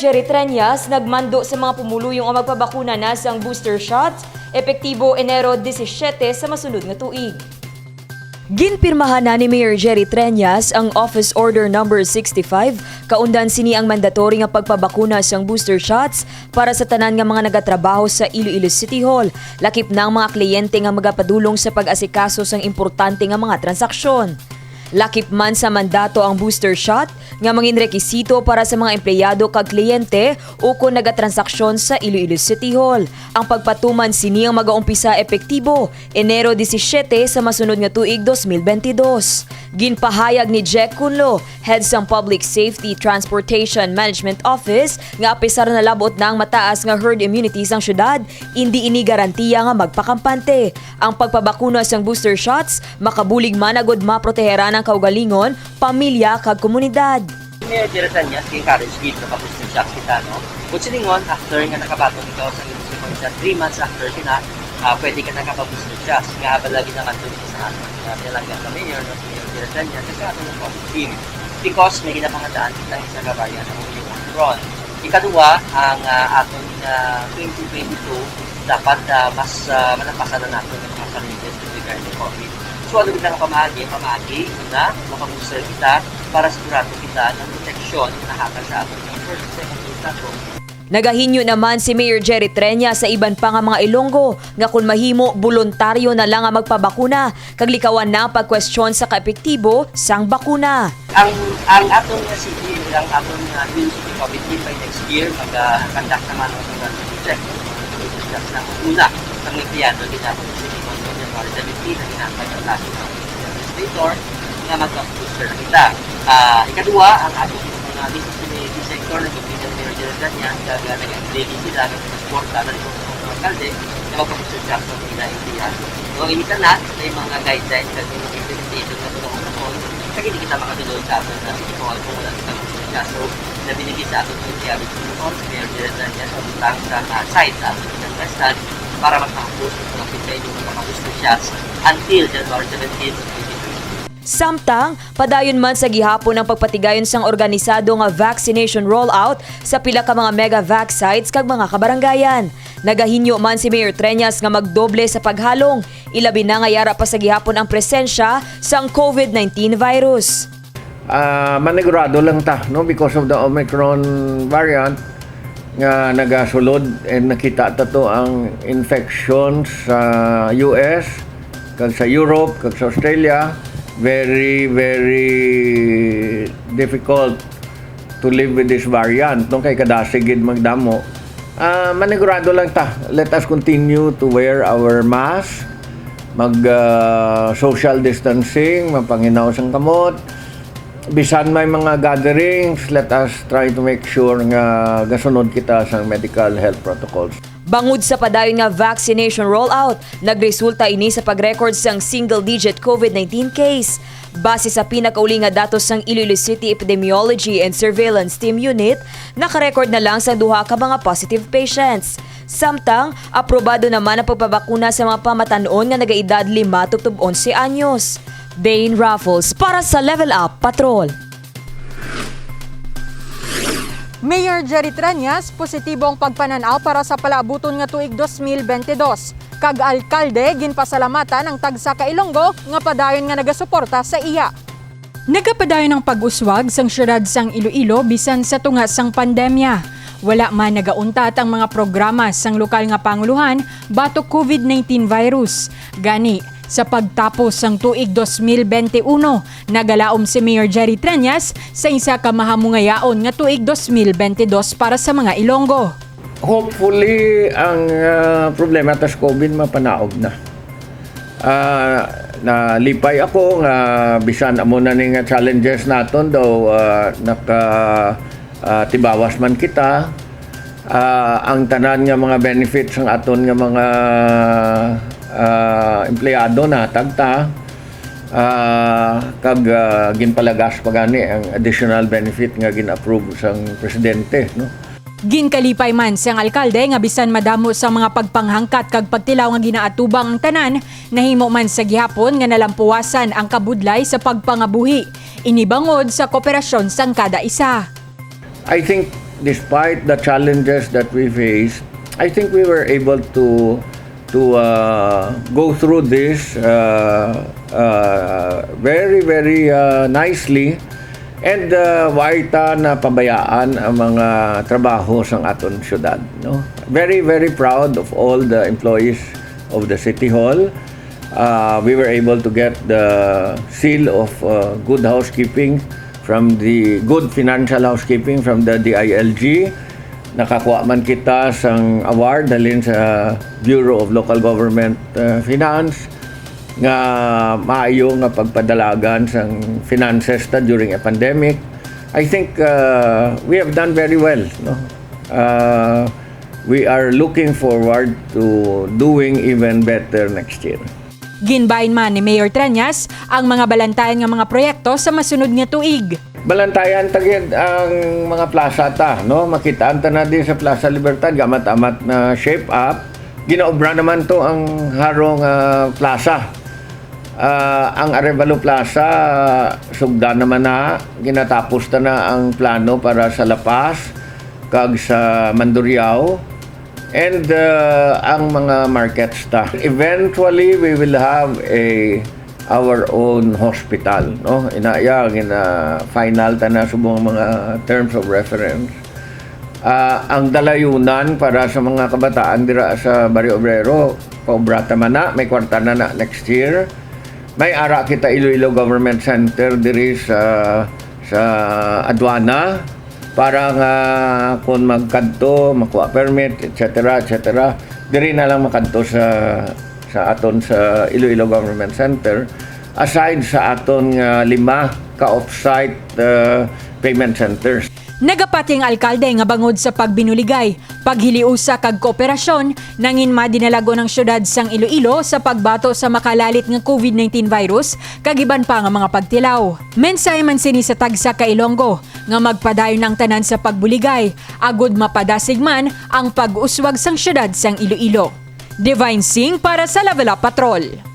Jerry Treñas nagmando sa mga pumuluyong ang magpabakuna na sang booster shot, epektibo Enero 17 sa masunod nga tuig. Ginpirmahan na ni Mayor Jerry Treñas ang Office Order No. 65, kaundan sini ang mandatory nga pagpabakuna sang booster shots para sa tanan nga mga nagatrabaho sa Iloilo City Hall, lakip na ang mga kliyente nga magapadulong sa pag-asikaso sang importante nga mga transaksyon. Lakip man sa mandato ang booster shot nga mangin rekisito para sa mga empleyado kag kliyente o kung nagatransaksyon sa Iloilo City Hall. Ang pagpatuman sini ang magaumpisa epektibo Enero 17 sa masunod nga tuig 2022. Ginpahayag ni Jack Cunlo, head sang Public Safety Transportation Management Office, nga apisar na labot na ang mataas nga herd immunity sang syudad, hindi ini garantiya nga magpakampante. Ang pagpabakuna sang booster shots makabulig man agud maproteheran ang kaugalingon, pamilya kag komunidad. Mayor Jerry Treñas, encourage kita na booster shots kita, no? Kung siningon, after nga nakabatong ikaw sa ilusyon, 3 months after kina, pwede ka nakaka-booster shots. Nga lagi naman doon sa nilalagyan sa mayor, no? Mayor Jerry Treñas, kasi ato ng positive. Because may ginapangataan kita sa kabayan ng Omicron. Ikaduwa, ang atong 2022, dapat mas manapasan na natin ang mga challenges with regard to COVID. So, ano kita pamagi na makabooster kita para sigurado kita ng proteksyon na hatag sa ating first, second, third. Nagahinyo naman si Mayor Jerry Treñas sa iban pa nga mga Ilonggo nga kung mahimo voluntaryo na lang ang magpabakuna kag likawan na ang pagkwestiyon sa kaepektibo sang bakuna. Ang atong city, ang atong University Committee by next year mag-conduct naman ang mga check na una ang empleyado din natin sa City on January 17 na ginatag ang lahat ng administrator nga mag-booster kita. Ikaduwa, ang atong mga business community sector na gagawin Mayor Jerry Treñas nag-daily sila ng-transporta na rin mga alkalde na mag-booster siya sa mga empleyado. So, initan na yung mga guidelines na yung implementation na tulong-tulong kaya hindi kita makatulog sa atin na City Hall kung wala kita booster siya. So, nabinigay sa atin yung empleyado sa City Hall, Mayor Jerry Treñas ang sa site sa atin ng Westland para magpapos ng mga pinsayin yung mga booster shots until January 17, 2023. Samtang, padayon man sa gihapon ang pagpatigayon sang organisado nga vaccination rollout sa pila ka mga mega-vac sites kag mga kabarangayan. Nagahinyo man si Mayor Treñas nga magdoble sa paghalong, ilabi na nga yara pa sa gihapon ang presensya sang COVID-19 virus. Manigurado lang ta, no, because of the Omicron variant nga nagasulod and nakita ta to ang infection sa US kag sa Europe kag sa Australia. Very difficult to live with this variant, no, kay kadasigid magdamo. Manigurado lang ta, let us continue to wear our mask, mag social distancing, mapanginaw sang kamot. Bisan may mga gatherings, let us try to make sure nga gasunod kita sa medical health protocols. Bangod sa padayon nga vaccination rollout, nagresulta ini sa pag-record sang single-digit COVID-19 case. Base sa pinakauli nga datos sang Iloilo City Epidemiology and Surveillance Team Unit, nakarecord na lang sa duha ka mga positive patients. Samtang, aprobado naman ang pagpabakuna sa mga pamatanon nga nagaedad 5 tubtob 11 anyos. Dane Raffles para sa Level Up Patrol. Mayor Jerry Treñas, positibo ang pagpananaw para sa palaabuton nga tuig 2022. Kag alkalde, ginpasalamatan ang tagsa ka Ilonggo nga padayon nga nagasuporta sa iya. Nagapadayon ang pag-uswag sang syudad sang Iloilo bisan sa tunga sang pandemya. Wala man nagauntat ang mga programa sang lokal nga panguluhan batok COVID-19 virus. Gani, sa pagtapos ng tuig 2021, nagalaom si Mayor Jerry Treñas sa isa ka mahamungayaon nga tuig 2022 para sa mga Ilonggo. Hopefully, ang problema tas COVID mapanaog na. Nalipay ako nga bisan amo na ning challenges naton daw tibawas man kita. Ang tanan nga mga benefits ang aton nga mga empleyado na tagta kag ginpalagas pa gani ang additional benefit nga gin-approve sang presidente, no. Ginkalipay man sang alkalde nga bisan madamo sa mga pagpanghangkat kag pagtilaw nga ginaatubang ang tanan, nahimo man sa gihapon nga nalampuwasan ang kabudlay sa pagpangabuhi. Inibangod sa kooperasyon sang kada isa. I think despite the challenges that we faced, I think we were able to go through this very nicely, and waita na pabayaan ang mga trabaho sa aton syudad, no? Very proud of all the employees of the City Hall. We were able to get the seal of good housekeeping from the good financial housekeeping from the DILG. Nakakuha man kita sang award dalhin sa Bureau of Local Government Finance nga maayo nga pagpadalagan sang finances ta during a pandemic. I think we have done very well, no? We are looking forward to doing even better next year. Ginbayin man ni Mayor Treñas ang mga balantayan nga mga proyekto sa masunod nga tuig. Balantayan tagid ang mga plaza ta, no? Makitaan ta na din sa Plaza Libertad gamat-amat na shape up. Ginaobra naman to ang harong plaza. Ang Arevalo Plaza sugda naman na, ginatapos ta na ang plano para sa La Paz kag sa Mandurriao, and ang mga markets ta. Eventually we will have our own hospital, no? Inaya final ta na subong mga terms of reference. Ang dalayunan para sa mga kabataan dira sa Barrio Obrero, paubrata man na, may kwarta na next year. May ara kita Iloilo Government Center diri sa aduana para nga kung magkadto, makuha permit, etc. Diri na lang makadto sa aton sa Iloilo Government Center, aside sa aton 5 ka off-site payment centers. Nagapating alkalde nga bangod sa pagbinuligay, paghiliusa kag kooperasyon nangin madinalago ng syudad sang Iloilo sa pagbato sa makalalit nga COVID-19 virus kag iban pa nga mga pagtilaw. Mensahe man sini sa tagsa ka Ilonggo nga magpadayon ng tanan sa pagbuligay, agud mapadasig man ang pag-uswag sang syudad sang Iloilo. Divine Singh para sa Level Up Patrol.